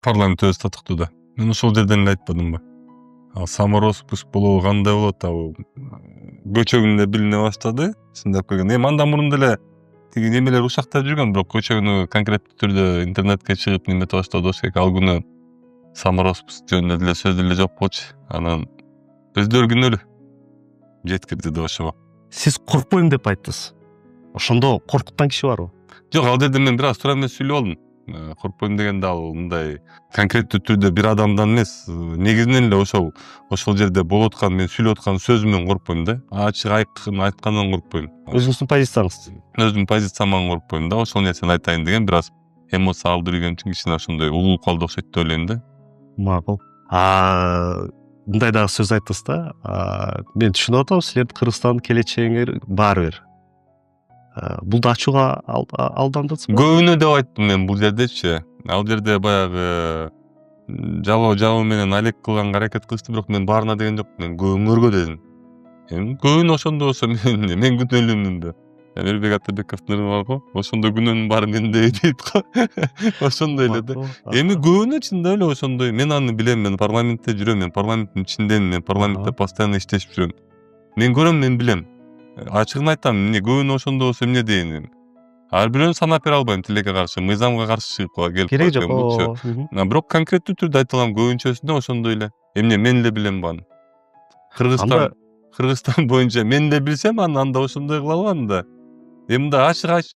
парламент өз татыктуу да. Мен ошол жерден эле айтпадымбы? Самороспуск болобу кандай болот, ал көчөгүндө билине баштады. Чындап келгенде, эми андан мурун деле тиги немелер ушактап жүргөн, бирок көчөгүнү конкреттүү түрдө интернетке чыгып немете баштады болуш керек. Ал күнү самороспуск жөнүндө деле сөз деле жок болчу. Анан өздөрү күнөөлүү жеткирди деп ошого. Сиз коркпойм деп айттыңыз. Ошондо коркуткан киши барбы? Жок, ал жерде мен бир аз туура эмес сүйлөп алдым. Коркпойм дегенде ал мындай конкреттүү түрдө бир адамдан эмес, негизинен эле ошол жерде болуп аткан, мен сүйлөп аткан сөзүмөн коркпойм да. Ачык айткандан коркпойм. Өзүңүздүн позицияңыз. Өзүмдүн позицияман коркпойм да. Ошол нерсени айтайын деген бир аз эмоция алып жүргөн үчүн кичине ошондой угулуп калды окшойт деп ойлойм да. Макул. Мындай дагы сөз айттыңыз да. Мен түшүнүп атам, силердин Кыргызстандын келечегиңер баары бир. Бул да ачууга алдандыңызбы? Көбүнө деп айттым мен бул жердечи. Ал жерде баягы жабоо менен алек кылганга аракет кылышты, бирок мен баарына деген жок. Мен көбүңөргө дедим. Эми көбүнө ошондо болсо мен күнөөлүүмүн да. Эрбек Атабековдун ыры бар го. Ошондо күнөөнүн баары менде дейт го. Ошондой эле да. Эми көбүнө чындап эле ошондой. Мен аны билем, мен парламентте жүрөм, мен парламенттин ичиндемин, мен парламентте постоянно иштешип жүрөм. Мен көрөм, мен билем. Ачыгын айтам, эмне көбүнө ошондо болсо эмне дейин. Ар бирөөнү санап бере албайм, тилекке каршы, мыйзамга каршы чыгып келип Кереги жок. Бирок конкреттүү түрдө айта алам, көбүнчөсүндө ошондой эле. Эмне мен эле билем баны. Кыргызстан боюнча мен эле билсем, анда ошондой кыла алам да. Эми мында ачык